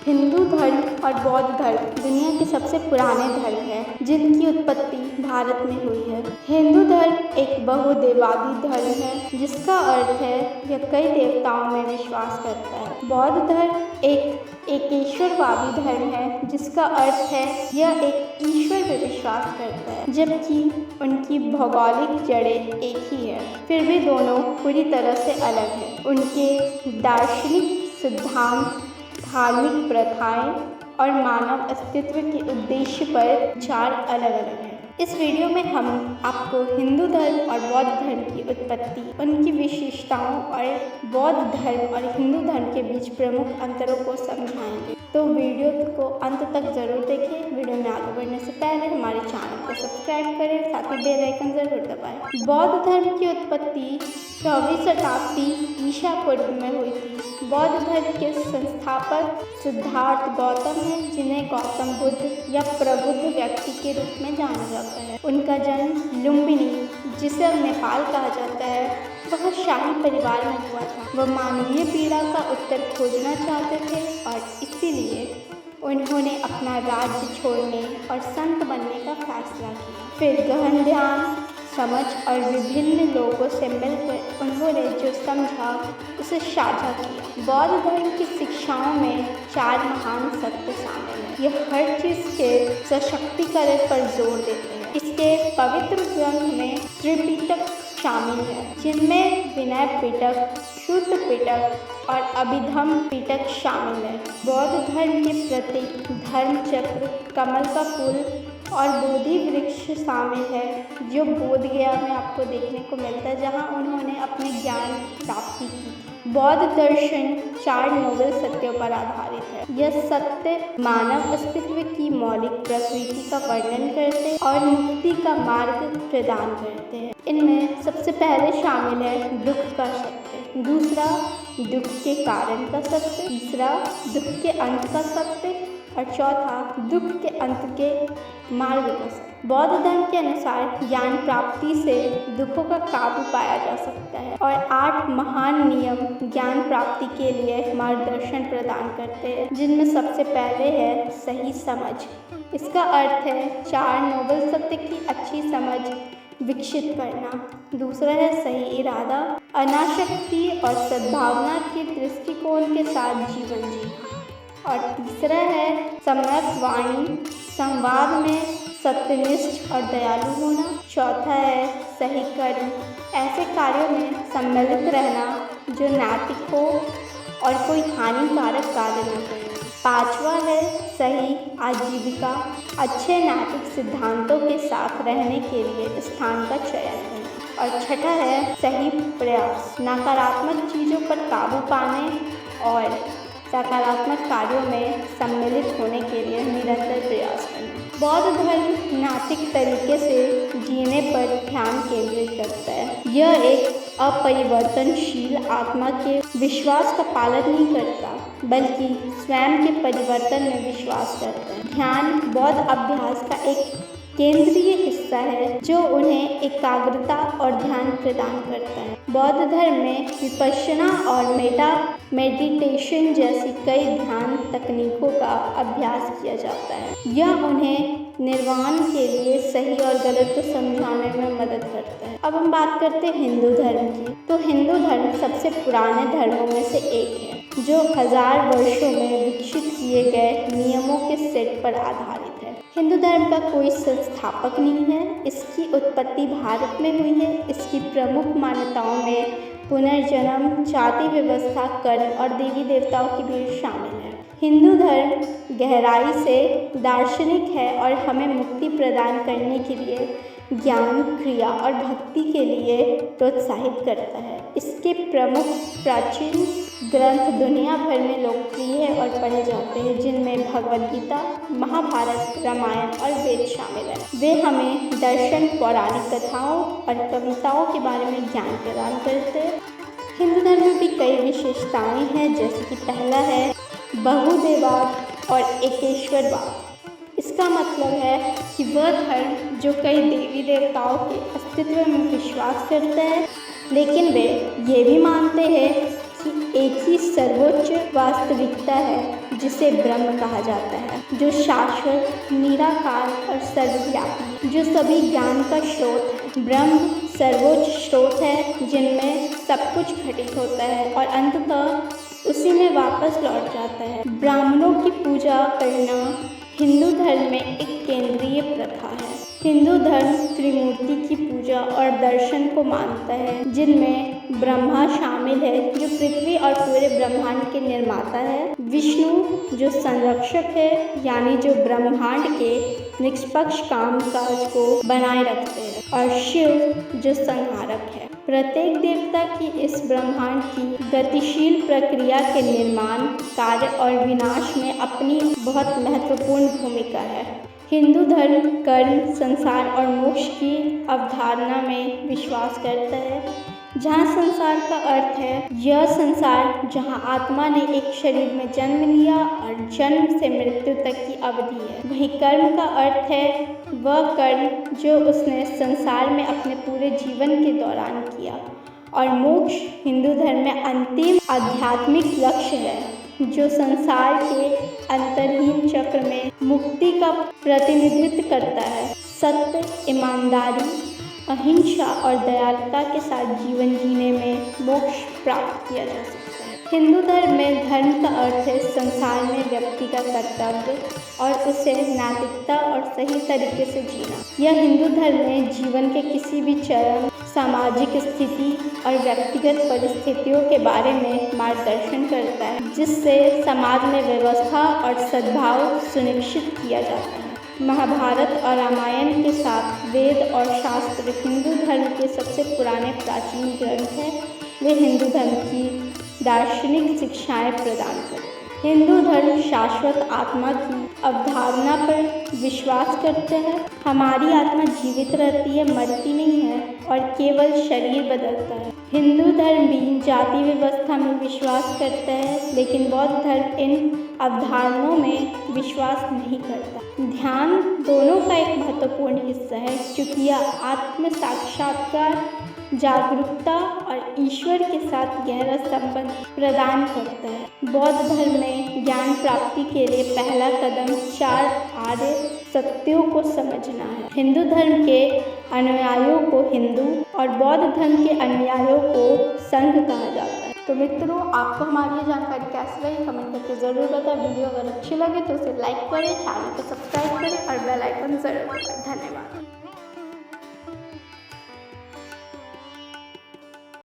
हिंदू धर्म और बौद्ध धर्म दुनिया के सबसे पुराने धर्म हैं, जिनकी उत्पत्ति भारत में हुई है। हिंदू धर्म एक बहुदेवादी धर्म है, जिसका अर्थ है यह कई देवताओं में विश्वास करता है। बौद्ध धर्म एक एकेश्वरवादी धर्म है, जिसका अर्थ है यह एक ईश्वर में विश्वास करता है, जबकि उनकी भौगोलिक जड़ें एक ही है। फिर भी दोनों पूरी तरह से अलग हैं। उनके दार्शनिक सिद्धांत, धार्मिक प्रथाएं और मानव अस्तित्व के उद्देश्य पर विचार अलग अलग हैं। इस वीडियो में हम आपको हिंदू धर्म और बौद्ध धर्म की उत्पत्ति, उनकी विशेषताओं और बौद्ध धर्म और हिंदू धर्म के बीच प्रमुख अंतरों को समझाएंगे। तो वीडियो को अंत तक जरूर देखें। वीडियो में आगे बढ़ने से पहले हमारे चैनल को सब्सक्राइब करें, साथ ही बेल आइकन जरूर दबाएं। बौद्ध धर्म की उत्पत्ति 24वीं शताब्दी ईसा पूर्व में हुई थी। बौद्ध धर्म के संस्थापक सिद्धार्थ गौतम हैं, जिन्हें गौतम बुद्ध या प्रबुद्ध व्यक्ति के रूप में जाना जाता है। उनका जन्म लुम्बिनी, जिसे अब नेपाल कहा जाता है, वह शाही परिवार में हुआ था। वह मानवीय पीड़ा का उत्तर खोजना चाहते थे और इसीलिए उन्होंने अपना राज्य छोड़ने और संत बनने का फैसला किया। फिर गहन ध्यान, समझ और विभिन्न लोगों से मिलकर उन्होंने जो समझा उसे साझा किया। बौद्ध धर्म की शिक्षाओं में 4 महान सत्य शामिल हैं। यह हर चीज़ के सशक्तिकरण पर जोर देते हैं। इसके पवित्र ग्रंथ में त्रिपिटक शामिल है, जिनमें विनय पिटक, शुद्ध पिटक और अभिधम्म पिटक शामिल है। बौद्ध धर्म के प्रतीक धर्म चक्र, कमल का फूल और बोधि वृक्ष शामिल है, जो बोध गया में आपको देखने को मिलता है, जहां उन्होंने अपने ज्ञान प्राप्ति की। बौद्ध दर्शन 4 नोबल सत्यों पर आधारित है। यह सत्य मानव अस्तित्व की मौलिक प्रकृति का वर्णन करते और मुक्ति का मार्ग प्रदान करते हैं। इनमें सबसे पहले शामिल है दुख का सत्य, दूसरा दुख के कारण का सत्य, तीसरा दुख के अंत का सत्य और चौथा दुख के अंत के मार्ग का सत्य। बौद्ध धर्म के अनुसार ज्ञान प्राप्ति से दुखों का काबू पाया जा सकता है और 8 महान नियम ज्ञान प्राप्ति के लिए मार्गदर्शन प्रदान करते हैं, जिनमें सबसे पहले है सही समझ। इसका अर्थ है 4 नोबल सत्य की अच्छी समझ विकसित करना। दूसरा है सही इरादा, अनासक्ति और सद्भावना के दृष्टिकोण के साथ जीवन जीना। और तीसरा है सम्यक वाणी, संवाद में सत्यनिष्ठ और दयालु होना। चौथा है सही कर्म, ऐसे कार्यों में सम्मिलित रहना जो नैतिक हो और कोई हानिकारक कार्य न करे। 5वां है सही आजीविका, अच्छे नैतिक सिद्धांतों के साथ रहने के लिए स्थान का चयन करना। और छठा है सही प्रयास, नकारात्मक चीज़ों पर काबू पाने और सकारात्मक कार्यों में सम्मिलित होने के लिए निरंतर प्रयास करना। बौद्ध धर्म नैतिक तरीके से जीने पर ध्यान केंद्रित करता है। यह एक अपरिवर्तनशील आत्मा के विश्वास का पालन नहीं करता, बल्कि स्वयं के परिवर्तन में विश्वास करता है। ध्यान बौद्ध अभ्यास का एक केंद्रीय हिस्सा है, जो उन्हें एकाग्रता और ध्यान प्रदान करता है। बौद्ध धर्म में विपश्यना और मेडिटेशन जैसी कई ध्यान तकनीकों का अभ्यास किया जाता है। यह उन्हें निर्वाण के लिए सही और गलत को समझाने में मदद करता है। अब हम बात करते हैं हिंदू धर्म की। तो हिंदू धर्म सबसे पुराने धर्मों में से एक है, जो 1000 वर्षों में विकसित किए गए नियमों के सेट पर आधारित है। हिंदू धर्म का कोई संस्थापक नहीं है। इसकी उत्पत्ति भारत में हुई है। इसकी प्रमुख मान्यताओं में पुनर्जन्म, जाति व्यवस्था, कर्म और देवी देवताओं की भीड़ शामिल है। हिंदू धर्म गहराई से दार्शनिक है और हमें मुक्ति प्रदान करने के लिए ज्ञान, क्रिया और भक्ति के लिए प्रोत्साहित करता है। इसके प्रमुख प्राचीन ग्रंथ दुनिया भर में लोकप्रिय है और पढ़े जाते हैं, जिनमें भगवद गीता, महाभारत, रामायण और वेद शामिल हैं। वे हमें दर्शन, पौराणिक कथाओं और कविताओं के बारे में ज्ञान प्रदान करते हैं। हिंदू धर्म में भी कई विशेषताएं हैं, जैसे कि पहला है बहुदेवाद और एकेश्वरवाद। इसका मतलब है कि वह धर्म जो कई देवी देवताओं के अस्तित्व में विश्वास करता है, लेकिन वे ये भी मानते हैं कि एक ही सर्वोच्च वास्तविकता है जिसे ब्रह्म कहा जाता है, जो शाश्वत, निराकार और सर्वव्यापी, जो सभी ज्ञान का स्रोत है। ब्रह्म सर्वोच्च स्रोत है जिनमें सब कुछ घटित होता है और अंततः उसी में वापस लौट जाता है। ब्राह्मणों की पूजा करना हिंदू धर्म में एक केंद्रीय प्रथा है। हिंदू धर्म त्रिमूर्ति की पूजा और दर्शन को मानता है, जिनमें ब्रह्मा शामिल है जो पृथ्वी और पूरे ब्रह्मांड के निर्माता है, विष्णु जो संरक्षक है यानी जो ब्रह्मांड के निष्पक्ष कामकाज को बनाए रखते हैं, और शिव जो संहारक है। प्रत्येक देवता की इस ब्रह्मांड की गतिशील प्रक्रिया के निर्माण, कार्य और विनाश में अपनी बहुत महत्वपूर्ण भूमिका है। हिंदू धर्म कर्म, संसार और मोक्ष की अवधारणा में विश्वास करता है, जहाँ संसार का अर्थ है यह संसार जहाँ आत्मा ने एक शरीर में जन्म लिया और जन्म से मृत्यु तक की अवधि है। वहीं कर्म का अर्थ है वह कर्म जो उसने संसार में अपने पूरे जीवन के दौरान किया, और मोक्ष हिंदू धर्म में अंतिम आध्यात्मिक लक्ष्य है जो संसार के अंतरहीन चक्र में मुक्ति का प्रतिनिधित्व करता है। सत्य, ईमानदारी, अहिंसा और दयालुता के साथ जीवन जीने में मोक्ष प्राप्त किया जा सकता है। हिंदू धर्म में धर्म का अर्थ है संसार में व्यक्ति का कर्तव्य और उसे नैतिकता और सही तरीके से जीना। यह हिंदू धर्म में जीवन के किसी भी चरण, सामाजिक स्थिति और व्यक्तिगत परिस्थितियों के बारे में मार्गदर्शन करता है, जिससे समाज में व्यवस्था और सद्भाव सुनिश्चित किया जाता है। महाभारत और रामायण के साथ वेद और शास्त्र हिंदू धर्म के सबसे पुराने प्राचीन ग्रंथ हैं। वे हिंदू धर्म की दार्शनिक शिक्षाएं प्रदान करते हैं। हिंदू धर्म शाश्वत आत्मा की अवधारणा पर विश्वास करते हैं। हमारी आत्मा जीवित रहती है, मरती नहीं है और केवल शरीर बदलता है। हिंदू धर्म भी जाति व्यवस्था में विश्वास करता है, लेकिन बौद्ध धर्म इन अवधारणाओं में विश्वास नहीं करता। ध्यान दोनों का एक महत्वपूर्ण हिस्सा है, क्योंकि यह आत्म साक्षात्कार, जागरूकता और ईश्वर के साथ गहरा संबंध प्रदान करता है। बौद्ध धर्म में ज्ञान प्राप्ति के लिए पहला कदम 4 आर्य सत्यों को समझना है। हिंदू धर्म के अनुयायियों को हिंदू और बौद्ध धर्म के अनुयायियों को संघ कहा जाता है। तो मित्रों, आपको हमारी ये जानकारी कैसी लगी कमेंट करके ज़रूर बताएं। वीडियो अगर अच्छी लगे तो उसे लाइक करें, चैनल को सब्सक्राइब करें और बेल आइकन ज़रूर दबाएं। धन्यवाद।